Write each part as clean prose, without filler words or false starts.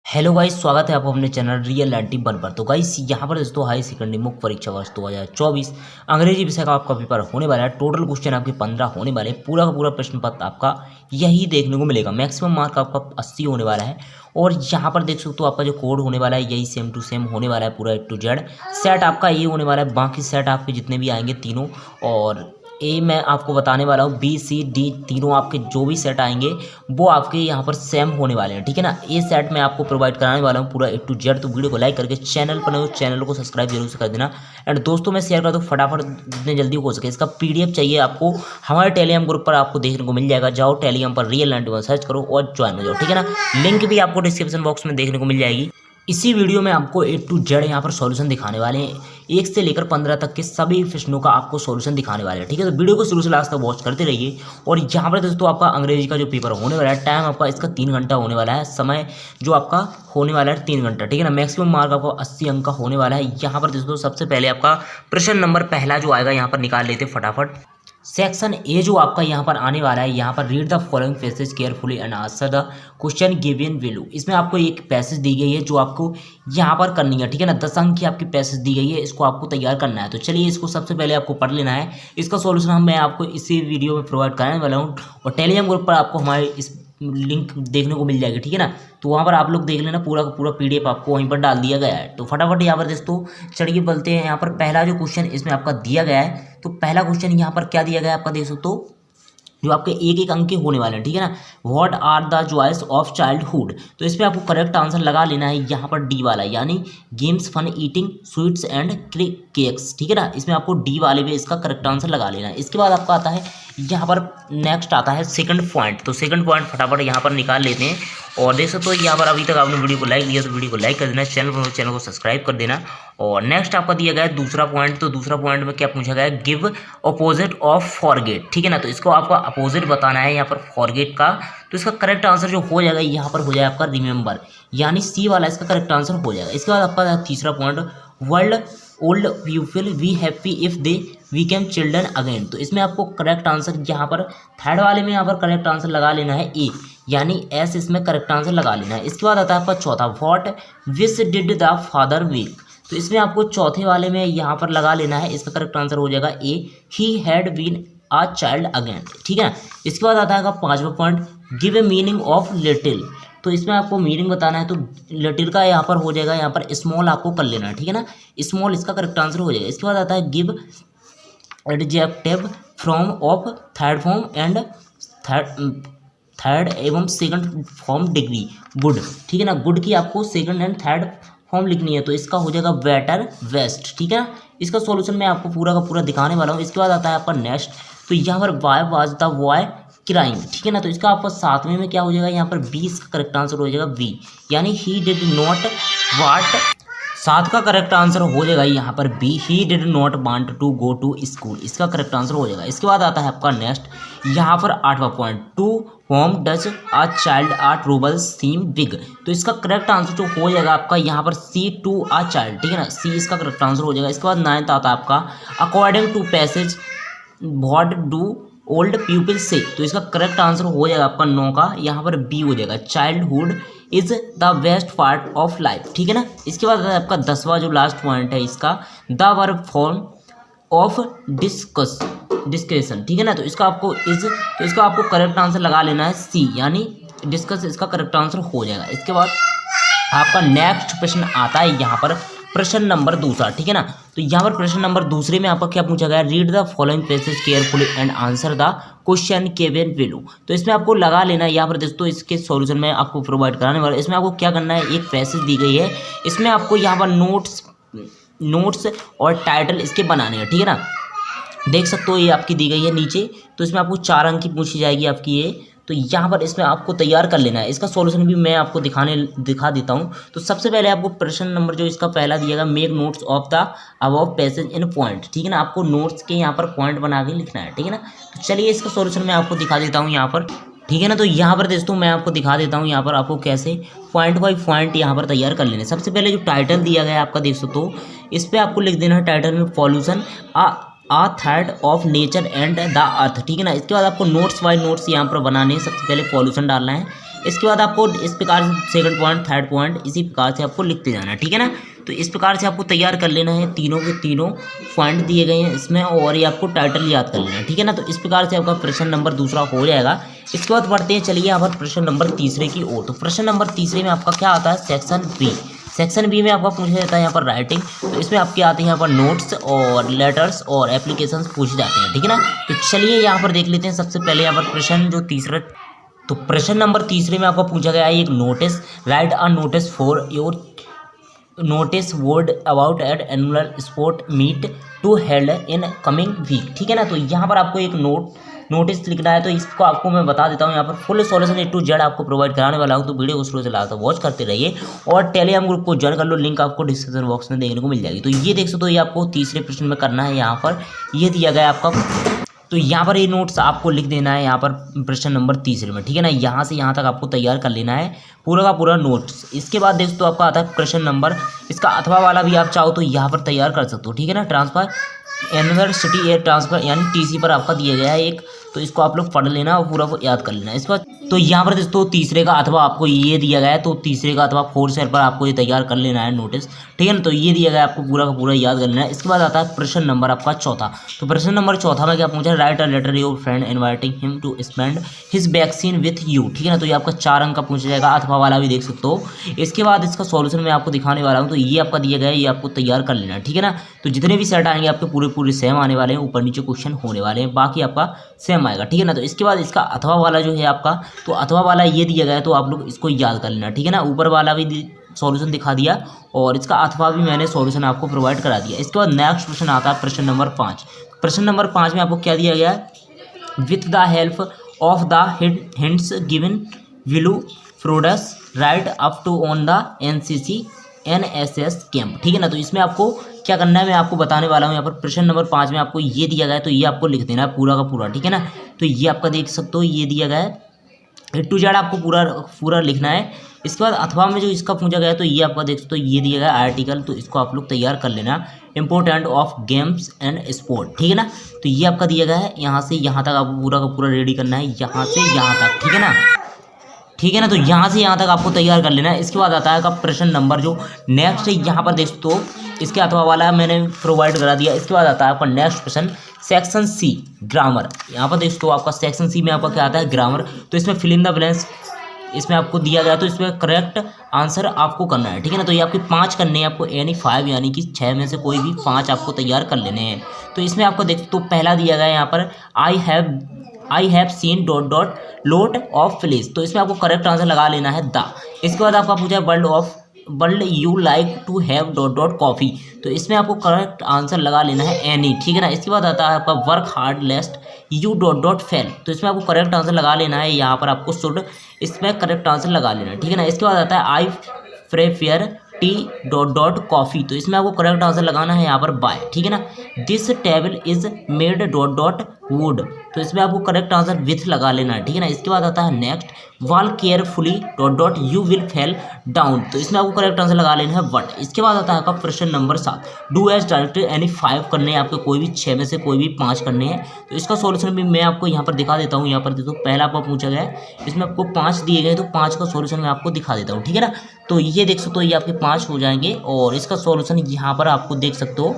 Hello guys, स्वागत है आपको अपने चैनल रियल 91 पर। तो गाइस यहाँ पर दोस्तों हाई सेकेंडरी मुख्य परीक्षा वर्ष 2024 अंग्रेजी विषय का आपका पेपर होने वाला है। टोटल क्वेश्चन आपके 15 होने वाले हैं। पूरा का पूरा प्रश्न पत्र आपका यही देखने को मिलेगा। मैक्सिमम मार्क आपका 80 होने वाला है। और यहाँ पर देख सकते हो आपका जो कोड होने वाला है यही सेम टू सेम होने वाला है, पूरा A to Z। सेट आपका ये होने वाला है, बाकी सेट आपके जितने भी आएंगे तीनों। और ए मैं आपको बताने वाला हूँ, बी सी डी तीनों आपके जो भी सेट आएंगे वो आपके यहाँ पर सेम होने वाले हैं, ठीक है ना। ए सेट मैं आपको प्रोवाइड कराने वाला हूँ पूरा A to Z। तो वीडियो को लाइक करके चैनल पर नए हो चैनल को सब्सक्राइब जरूर से कर देना। एंड दोस्तों मैं शेयर कर दूँ फटाफट जितने जल्दी हो सके। इसका PDF चाहिए आपको, हमारे टेलीग्राम ग्रुप पर आपको देखने को मिल जाएगा। जाओ टेलीग्राम पर रियल 91 सर्च करो और ज्वाइन हो जाओ, ठीक है ना। लिंक भी आपको डिस्क्रिप्शन बॉक्स में देखने को मिल जाएगी। इसी वीडियो में आपको A to Z यहाँ पर सॉल्यूशन दिखाने वाले हैं। 1 से लेकर 15 तक के सभी प्रश्नों का आपको सॉल्यूशन दिखाने वाले हैं, ठीक है। तो वीडियो को शुरू से लास्ट तक वॉच करते रहिए। और यहाँ पर दोस्तों आपका अंग्रेजी का जो पेपर होने वाला है, टाइम आपका इसका 3 घंटा होने वाला है। समय जो आपका होने वाला है 3 घंटा, ठीक है ना। मैक्सिमम मार्क आपको 80 अंक का होने वाला है। यहाँ पर दोस्तों सबसे पहले आपका प्रश्न नंबर पहला जो आएगा यहाँ पर निकाल लेते फटाफट। सेक्शन ए जो आपका यहाँ पर आने वाला है, यहाँ पर read the following passage carefully and answer the question given below. इसमें आपको एक पैसेज दी गई है जो आपको यहाँ पर करनी है, ठीक है ना। 10 अंक की आपकी पैसेज दी गई है, इसको आपको तैयार करना है। तो चलिए इसको सबसे पहले आपको पढ़ लेना है। इसका सॉल्यूशन मैं आपको इसी वीडियो में प्रोवाइड कराने वाला हूँ। और टेलीग्राम ग्रुप पर आपको हमारे इस लिंक देखने को मिल जाएगी, ठीक है ना। तो वहाँ पर आप लोग देख लेना, पूरा का पूरा PDF आपको वहीं पर डाल दिया गया है। तो फटाफट यहाँ पर दोस्तों चढ़िए बोलते हैं। यहाँ पर पहला जो क्वेश्चन इसमें आपका दिया गया है, तो पहला क्वेश्चन यहाँ पर क्या दिया गया है आपका देख सकते हो, जो आपके एक एक अंक के होने वाले हैं, ठीक है ना। What are the joys of childhood. तो इस पर आपको करेक्ट आंसर लगा लेना है यहाँ पर डी वाला, यानी games, fun, eating, sweets and cakes, ठीक है ना। इसमें आपको डी वाले पे इसका करेक्ट आंसर लगा लेना है। इसके बाद आपका आता है यहाँ पर नेक्स्ट आता है सेकंड पॉइंट। तो सेकंड पॉइंट फटाफट यहाँ पर निकाल लेते हैं। और देख सकते हो यहाँ पर अभी तक आपने वीडियो को लाइक दिया तो वीडियो को लाइक कर देना, चैनल को सब्सक्राइब कर देना। और नेक्स्ट आपका दिया गया है दूसरा पॉइंट। तो दूसरा पॉइंट में क्या पूछा गया है, गिव अपोजिट ऑफ फॉरगेट, ठीक है ना। तो इसको आपको अपोजिट बताना है यहाँ पर फॉरगेट का। तो इसका करेक्ट आंसर जो हो जाएगा यहाँ पर हो जाएगा आपका रिमेंबर, यानी सी वाला इसका करेक्ट आंसर हो जाएगा। इसके बाद आपका तीसरा point, would old people we happy if they became children again. तो इसमें आपको करेक्ट आंसर यहाँ पर थर्ड वाले में यहाँ पर करेक्ट आंसर लगा लेना है ए, यानी एस इसमें करेक्ट आंसर लगा लेना है। इसके बाद आता है आपका चौथा, what wish did the father week. तो इसमें आपको चौथे वाले में यहाँ पर लगा लेना है, इसका करेक्ट आंसर हो जाएगा A, he had been a child again, ठीक है। इसके बाद आता है पांचवा point, give a meaning of little. तो इसमें आपको मीनिंग बताना है। तो लिटिल का यहाँ पर हो जाएगा, यहाँ पर स्मॉल आपको कर लेना है, ठीक है ना। स्मॉल इसका करेक्ट आंसर हो जाएगा। इसके बाद आता है give adjective from of third form and third एवं सेकंड फॉर्म डिग्री गुड, ठीक है ना। गुड की आपको सेकंड एंड थर्ड फॉर्म लिखनी है। तो इसका हो जाएगा बेटर, वेस्ट, ठीक है ना। इसका सॉल्यूशन मैं आपको पूरा का पूरा दिखाने वाला हूँ। इसके बाद आता है आपका नेक्स्ट। तो यहाँ पर why was the boy crime, ठीक है ना। तो इसका आपका सातवें में क्या हो जाएगा, यहाँ पर बी इसका करेक्ट आंसर हो जाएगा बी, यानी ही डिड नॉट वाट। सात का करेक्ट आंसर हो जाएगा यहाँ पर B, he did not want to go to school, इसका करेक्ट आंसर हो जाएगा। इसके बाद आता है आपका नेक्स्ट, यहाँ पर आठवां point, to whom does a child a trouble seem big. तो इसका करेक्ट आंसर जो हो जाएगा आपका यहाँ पर सी, टू अ चाइल्ड, ठीक है ना। सी इसका करेक्ट आंसर हो जाएगा। इसके बाद नाइन्थ आता है आपका, according to passage what do old people say. तो इसका करेक्ट आंसर हो जाएगा आपका 9 का, यहाँ पर बी हो जाएगा, childhood is the best part of life, ठीक है ना। इसके बाद आपका 10वां जो लास्ट पॉइंट है इसका, the verb form of discussion, ठीक है ना। तो इसका आपको तो इसका आपको करेक्ट आंसर लगा लेना है सी, यानी डिस्कस इसका करेक्ट आंसर हो जाएगा। इसके बाद आपका नेक्स्ट प्रश्न आता है यहाँ पर प्रश्न नंबर दूसरा, ठीक है ना। तो यहाँ पर प्रश्न नंबर दूसरे में आपका क्या पूछा गया, read the following passage carefully and answer the question given below. तो इसमें आपको लगा लेना है यहाँ पर दोस्तों, इसके सॉल्यूशन में आपको प्रोवाइड कराने वाला। इसमें आपको क्या करना है, एक पैसेज दी गई है, इसमें आपको यहाँ पर नोट्स और टाइटल इसके बनाने हैं, ठीक है ना। देख सकते हो ये आपकी दी गई है नीचे। तो इसमें आपको 4 अंक की पूछी जाएगी आपकी ये। तो यहाँ पर इसमें आपको तैयार कर लेना है। इसका सॉल्यूशन भी मैं आपको दिखा देता हूँ। तो सबसे पहले आपको प्रश्न नंबर जो इसका पहला दिएगा, make notes of the above passage in point, ठीक है ना। आपको नोट्स के यहाँ पर पॉइंट बना के लिखना है, ठीक है ना। तो चलिए इसका सॉल्यूशन मैं आपको दिखा देता हूँ यहाँ पर, ठीक है ना। तो यहाँ पर दोस्तों मैं आपको दिखा देता हूँ यहाँ पर आपको कैसे पॉइंट बाई पॉइंट यहाँ पर तैयार कर लेने। सबसे पहले जो टाइटल दिया गया है आपका देख सकते हो, इस पर आपको लिख देना है टाइटल में, pollution a third of nature and the earth, ठीक है ना। इसके बाद आपको नोट्स बाय नोट्स यहाँ पर बनाने हैं। सबसे पहले पॉल्यूशन डालना है, इसके बाद आपको इस प्रकार से सेकंड पॉइंट, थर्ड पॉइंट इसी प्रकार से आपको लिखते जाना है, ठीक है ना। तो इस प्रकार से आपको तैयार कर लेना है, तीनों के तीनों पॉइंट दिए गए हैं इसमें, और ये आपको टाइटल याद कर लेना है, ठीक है ना। तो इस प्रकार से आपका प्रश्न नंबर दूसरा हो जाएगा। इसके बाद बढ़ते हैं, चलिए यहाँ पर प्रश्न नंबर तीसरे की ओर। तो प्रश्न नंबर तीसरे में आपका क्या आता है, सेक्शन बी। सेक्शन बी में आपका पूछा जाता है यहाँ पर राइटिंग। तो इसमें आपके आते हैं यहाँ पर नोट्स और लेटर्स और एप्लीकेशंस पूछे जाते हैं, ठीक है ना। तो चलिए यहाँ पर देख लेते हैं सबसे पहले यहाँ पर प्रश्न जो तीसरा। तो प्रश्न नंबर तीसरे में आपको पूछा गया है एक notice, write a notice for your notice board about at annual sport meet to held in coming week, ठीक है ना। तो यहाँ पर आपको एक नोटिस लिखना है। तो इसको आपको मैं बता देता हूँ, यहाँ पर full solution A to Z आपको प्रोवाइड कराने वाला हूँ। तो वीडियो को शुरू से लास्ट तक वॉच करते रहिए और टेलीग्राम ग्रुप को ज्वाइन कर लो, लिंक आपको डिस्क्रिप्शन बॉक्स में देखने को मिल जाएगी। तो ये देख सकते हो, ये आपको तीसरे प्रश्न में करना है। यहाँ पर ये दिया गया आपका, तो यहाँ पर ये नोट्स आपको लिख देना है यहाँ पर प्रश्न नंबर तीसरे में, ठीक है ना। यहाँ से यहाँ तक आपको तैयार कर लेना है पूरा का पूरा नोट्स। इसके बाद देख तो आपका आता है प्रश्न नंबर, इसका अथवा वाला भी आप चाहो तो यहाँ पर तैयार कर सकते हो, ठीक है ना। Transfer another city air transfer यानी TC पर आपका दिया गया है एक, तो इसको आप लोग पढ़ लेना और पूरा याद कर लेना। इसके बाद तो यहाँ पर दोस्तों तीसरे का अथवा आपको ये दिया गया है, तो तीसरे का अथवा 4 सेल पर आपको ये तैयार कर लेना है नोटिस, ठीक है ना। तो ये दिया गया है, आपको पूरा का पूरा याद कर लेना है। इसके बाद आता है प्रश्न नंबर आपका चौथा। तो प्रश्न नंबर चौथा में क्या पूछा है, write a letter your friend inviting him to spend his vaccine with you, ठीक है ना। तो ये आपका 4 अंक का पूछा जाएगा, अथवा वाला भी देख सकते हो। इसके बाद इसका सॉल्यूशन मैं आपको दिखाने वाला हूँ। तो ये आपका दिया गया है, ये आपको तैयार कर लेना है, ठीक है ना। तो जितने भी सेट आएंगे आपके पूरे सेम आने वाले हैं, ऊपर नीचे क्वेश्चन होने वाले हैं, बाकी आपका सेम आएगा, ठीक है ना। तो इसके बाद इसका अथवा वाला जो है आपका, तो अथवा वाला ये दिया गया है, तो आप लोग इसको याद कर लेना, ठीक है ना। ऊपर वाला भी सॉल्यूशन दिखा दिया और इसका अथवा भी मैंने सॉल्यूशन आपको प्रोवाइड करा दिया। इसके बाद नेक्स्ट प्रश्न आता है प्रश्न नंबर 5। प्रश्न नंबर 5 में आपको क्या दिया गया है, with the help of the hints given will products write up to on the NCC NSS camp, ठीक है ना। तो इसमें आपको क्या करना है मैं आपको बताने वाला हूँ। यहाँ पर प्रश्न नंबर 5 में आपको ये दिया गया है, तो ये आपको लिख देना है पूरा का पूरा, ठीक है ना। तो ये आपका देख सकते हो, ये दिया गया है A to Z आपको पूरा लिखना है। इसके बाद अथवा में जो इसका पूछा गया है, तो ये आपका देख सकते हो, ये दिया गया आर्टिकल, तो इसको आप लोग तैयार कर लेना, important of games and sport, ठीक है ना। तो ये आपका दिया गया है, यहाँ से यहाँ तक आपको पूरा का पूरा रेडी करना है, यहाँ से यहाँ तक, ठीक है ना, ठीक है ना। तो यहाँ से यहाँ तक आपको तैयार कर लेना है। इसके बाद आता है आपका प्रश्न नंबर जो नेक्स्ट है, यहाँ पर देख तो इसके अथवा वाला मैंने प्रोवाइड करा दिया। इसके बाद आता है आपका नेक्स्ट प्रश्न सेक्शन C ग्रामर। यहाँ पर देख तो आपका सेक्शन C में आपका क्या आता है, ग्रामर। तो इसमें फिल इन द ब्लैंक्स इसमें आपको दिया गया, तो इसमें करेक्ट आंसर आपको करना है, ठीक है ना। तो ये आपके 5 करने हैं आपको, यानी 5 यानी कि 6 में से कोई भी 5 आपको तैयार कर लेने हैं। तो इसमें आपको देख तो पहला दिया गया है यहाँ पर I have seen dot lot of place, तो इसमें आपको करेक्ट आंसर लगा लेना है द। इसके बाद आपका पूछा है would you like to have dot coffee, तो इसमें आपको करेक्ट आंसर लगा लेना है एनी, ठीक है ना। इसके बाद आता है आपका work hard लेस्ट U dot fail, तो इसमें आपको करेक्ट आंसर लगा लेना है, यहाँ पर आपको शुड इसमें करेक्ट आंसर लगा लेना है, ठीक है ना। इसके बाद आता है I prefer tea dot coffee, तो इसमें आपको करेक्ट आंसर लगाना है यहाँ पर बाय, ठीक है ना। This table is made dot would, तो इसमें आपको करेक्ट आंसर विथ लगा लेना है, ठीक है ना। इसके बाद आता है next wall carefully dot U will fell down, तो इसमें आपको करेक्ट आंसर लगा लेना है बट। इसके बाद आता है आपका प्रश्न नंबर 7 डू एज डायरेक्टेड, यानी 5 करने हैं आपके, कोई भी 6 में से कोई भी 5 करने हैं। तो इसका सॉल्यूशन भी मैं आपको यहाँ पर दिखा देता हूँ। यहाँ पर देखो पहला आपको पूछा गया है, इसमें आपको 5 दिए गए, तो 5 का सॉल्यूशन मैं आपको दिखा देता हूँ, ठीक है ना। तो ये देख सकते हो, ये आपके 5 हो जाएंगे और इसका सॉल्यूशन यहाँ पर आपको देख सकते हो,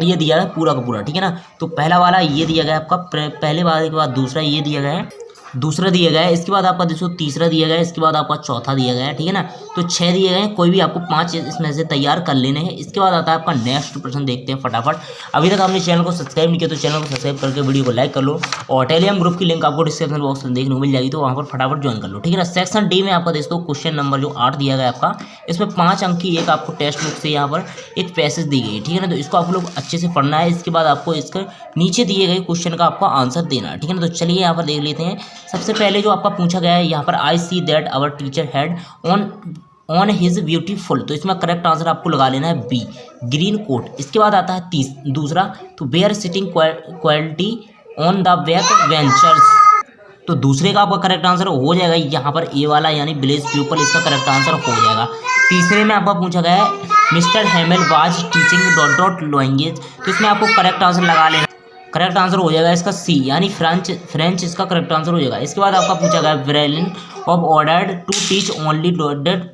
ये दिया है पूरा का पूरा, ठीक है ना। तो पहला वाला ये दिया गया आपका, पहले वाले के बाद दूसरा ये दिया गया है, दूसरा दिया गया है, इसके बाद आपका देखो तीसरा दिया गया है, इसके बाद आपका चौथा दिया गया है, ठीक है ना। तो 6 दिए गए हैं, कोई भी आपको 5 इसमें से तैयार कर लेने हैं। इसके बाद आता है आपका नेक्स्ट प्रश्न, देखते हैं फटाफट। अभी तक आपने चैनल को सब्सक्राइब नहीं किया तो चैनल को सब्सक्राइब करके वीडियो को लाइक कर लो और टेलीग्राम ग्रुप की लिंक आपको डिस्क्रिप्शन बॉक्स में देखने को मिल जाएगी, तो वहाँ पर फटाफट ज्वाइन कर लो, ठीक है ना। सेक्शन D में आपका देखो क्वेश्चन नंबर जो 8 दिया गया आपका, इसमें 5 अंक की एक आपको टेक्स्ट बुक से यहाँ पर एक पैसेज दी गई है, ठीक है ना। तो इसको आप लोग अच्छे से पढ़ना है। इसके बाद आपको इसके नीचे दिए गए क्वेश्चन का आपको आंसर देना है, ठीक है ना। तो चलिए यहाँ पर देख लेते हैं। सबसे पहले जो आपका पूछा गया है यहाँ पर, I see that our teacher had on his beautiful, तो इसमें करेक्ट आंसर आपको लगा लेना है बी ग्रीन कोट। इसके बाद आता है दूसरा, तो where sitting quality on the back ventures, तो दूसरे का आपका करेक्ट आंसर हो जाएगा यहाँ पर ए वाला, यानी विलेज पीपल, इसका करेक्ट आंसर हो जाएगा। तीसरे में आपका पूछा गया है mister Hamel was teaching that language, तो इसमें आपको करेक्ट आंसर लगा लेना। करेक्ट आंसर हो जाएगा इसका सी, यानी फ्रेंच इसका करेक्ट आंसर हो जाएगा। इसके बाद आपका पूछा गया Berlin of ordered to teach only that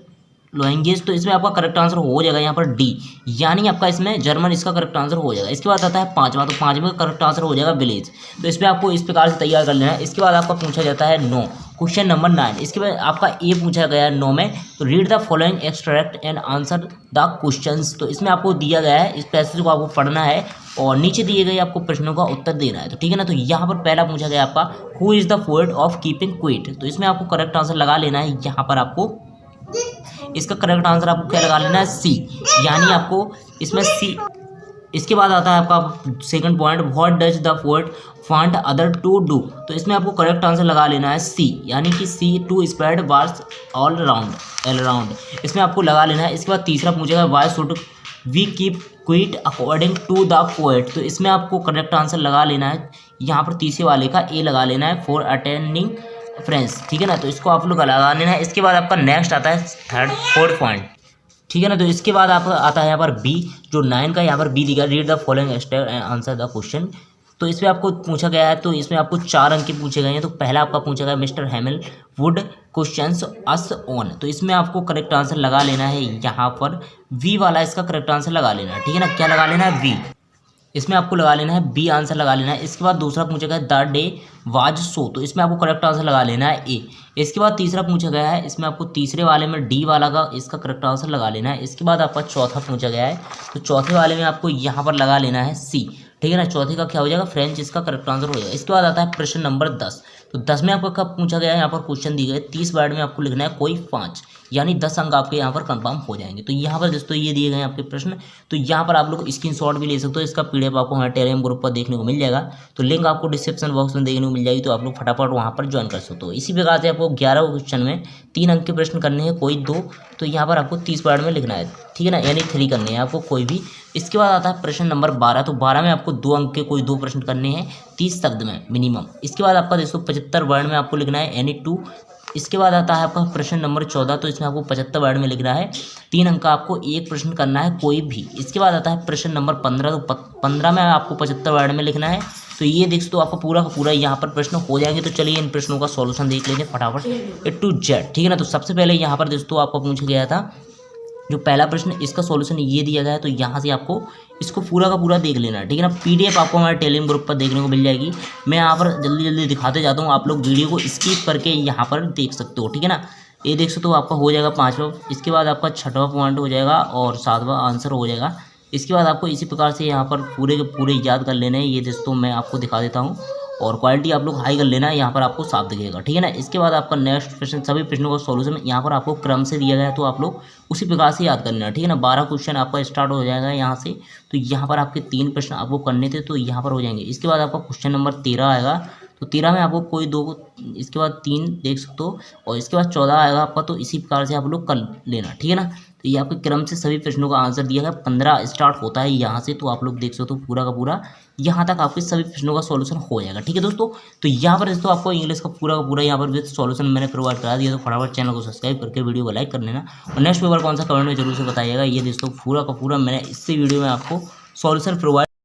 language, तो इसमें आपका करेक्ट आंसर हो जाएगा यहाँ पर डी, यानी आपका इसमें जर्मन इसका करेक्ट आंसर हो जाएगा। इसके बाद आता है पांचवा, तो पांचवें का करेक्ट आंसर हो जाएगा विलेज, तो इसमें आपको इस प्रकार से तैयार कर लेना है। इसके बाद आपका पूछा जाता है नो, क्वेश्चन नंबर 9। इसके बाद आपका ए पूछा गया है 9 में, तो read the following extract and answer the questions, तो इसमें आपको दिया गया है इस पैसेज को आपको पढ़ना है और नीचे दिए गए आपको प्रश्नों का उत्तर देना है, तो ठीक है ना। तो यहाँ पर पहला पूछा गया आपका who is the poet of keeping quit, तो इसमें आपको करेक्ट आंसर लगा लेना है। यहाँ पर आपको इसका करेक्ट आंसर आपको क्या लगा लेना है सी, यानी आपको इसमें सी। इसके बाद आता है आपका second point, what does the poet want other to do, तो इसमें आपको करेक्ट आंसर लगा लेना है सी, यानी कि C to spread wars all around, इसमें आपको लगा लेना है। इसके बाद तीसरा पूछेगा why should we keep quiet according to the poet, तो इसमें आपको करेक्ट आंसर लगा लेना है यहाँ पर तीसरे वाले का ए लगा लेना है फॉर अटेंडिंग फ्रेंड्स, ठीक है ना। तो इसको आप लोग लगा लेना है। इसके बाद आपका नेक्स्ट आता है फोर्थ पॉइंट, ठीक है ना। तो इसके बाद आपका आता है यहाँ पर बी, जो 9 का यहाँ पर बी दिखा, read the following step and answer the question, तो इसमें आपको पूछा गया है, तो इसमें आपको 4 अंक के पूछे गए हैं। तो पहला आपका पूछा गया mister हैमिल would questions us on, तो इसमें आपको करेक्ट आंसर लगा लेना है यहाँ पर वी वाला, इसका करेक्ट आंसर लगा लेना है, ठीक है ना। क्या लगा लेना है वी, इसमें आपको लगा लेना है बी आंसर लगा लेना है। इसके बाद दूसरा पूछा गया द डे वाज सो, तो इसमें आपको करेक्ट आंसर लगा लेना है ए। इसके बाद तीसरा पूछा गया है, इसमें आपको तीसरे वाले में डी वाला का इसका करेक्ट आंसर लगा लेना है। इसके बाद आपका चौथा पूछा गया है, तो चौथे वाले में आपको यहाँ पर लगा लेना है सी, ठीक है ना। चौथे का क्या हो जाएगा फ्रेंच, इसका करेक्ट आंसर हो जाएगा। इसके बाद आता है प्रश्न नंबर 10, तो 10 में आपका कब पूछा गया है, यहाँ पर क्वेश्चन दिए गए 30 वर्ड में आपको लिखना है कोई 5, यानी 10 अंक आपके यहाँ पर कंफर्म हो जाएंगे। तो यहाँ पर दोस्तों ये दिए गए आपके प्रश्न, तो यहाँ पर आप लोग स्क्रीनशॉट भी ले सकते हो, इसका पीडीएफ आपको हमारे टेलीग्राम ग्रुप पर देखने को मिल जाएगा, तो लिंक आपको डिस्क्रिप्शन बॉक्स में देखने को मिल जाएगी, तो आप लोग फटाफट वहाँ पर ज्वाइन कर सकते हो। इसी प्रकार से आपको 11 क्वेश्चन में 3 अंक के प्रश्न करने हैं कोई 2, तो यहाँ पर आपको 30 वर्ड में लिखना है, ठीक है ना, यानी 3 करने हैं आपको कोई भी। इसके बाद आता है प्रश्न नंबर 12, तो 12 में आपको 2 अंक के कोई 2 प्रश्न करने हैं 30 शब्द में मिनिमम। इसके बाद आपका 275 वर्ड में आपको लिखना है एनी 2। इसके बाद आता है आपका प्रश्न नंबर 14, तो इसमें आपको 75 वर्ड में लिखना है, 3 अंक का आपको एक प्रश्न करना है कोई भी। इसके बाद आता है प्रश्न नंबर 15, तो 15 में आपको 75 वर्ड में लिखना है। तो ये देख सकते हो आपका पूरा का पूरा यहाँ पर प्रश्न हो जाएंगे। तो चलिए इन प्रश्नों का सॉल्यूशन देख लेंगे फटाफट A to Z, ठीक है ना। तो सबसे पहले यहाँ पर दोस्तों आपको पूछा गया था जो पहला प्रश्न, इसका सॉल्यूशन ये दिया गया है, तो यहाँ से आपको इसको पूरा का पूरा देख लेना है, ठीक है ना। पीडीएफ आपको हमारे टेलीग्राम ग्रुप पर देखने को मिल जाएगी। मैं यहाँ पर जल्दी जल्दी दिखाते जाता हूँ, आप लोग वीडियो को स्किप करके यहाँ पर देख सकते हो, ठीक है ना। ये देख सकते हो आपका हो जाएगा 5वां। इसके बाद आपका 6वां पॉइंट हो जाएगा और 7वां आंसर हो जाएगा। इसके बाद आपको इसी प्रकार से यहाँ पर पूरे के पूरे याद कर लेने हैं। ये दोस्तों मैं आपको दिखा देता हूँ और क्वालिटी आप लोग हाई कर लेना है, यहाँ पर आपको साफ दिखेगा, ठीक है ना। इसके बाद आपका नेक्स्ट प्रश्न, सभी प्रश्नों का सॉल्यूशन यहाँ पर आपको क्रम से दिया गया है, तो आप लोग उसी प्रकार से याद कर लेना, ठीक है ना। 12 क्वेश्चन आपका स्टार्ट हो जाएगा यहाँ से, तो यहाँ पर आपके 3 प्रश्न आपको करने थे, तो यहाँ पर हो जाएंगे। इसके बाद आपका क्वेश्चन नंबर 13 आएगा, तो 13 में आपको कोई 2, इसके बाद 3 देख सकते हो, और इसके बाद 14 आएगा आपका, तो इसी प्रकार से आप लोग कर लेना, ठीक है ना। तो ये आपके क्रम से सभी प्रश्नों का आंसर दिया गया। 15 स्टार्ट होता है यहाँ से, तो आप लोग देख सकते हो पूरा का पूरा यहाँ तक आपके सभी प्रश्नों का सॉल्यूशन हो जाएगा, ठीक है दोस्तों। तो यहाँ पर दोस्तों आपको इंग्लिश का पूरा यहाँ पर सॉल्यूशन मैंने प्रोवाइड करा दिया, तो फटाफट चैनल को सब्सक्राइब करके वीडियो को लाइक कर लेना और नेक्स्ट पेपर कौन सा कमेंट में जरूर से बताइएगा। ये दोस्तों पूरा का पूरा मैंने इससे वीडियो में आपको सॉल्यूशन प्रोवाइड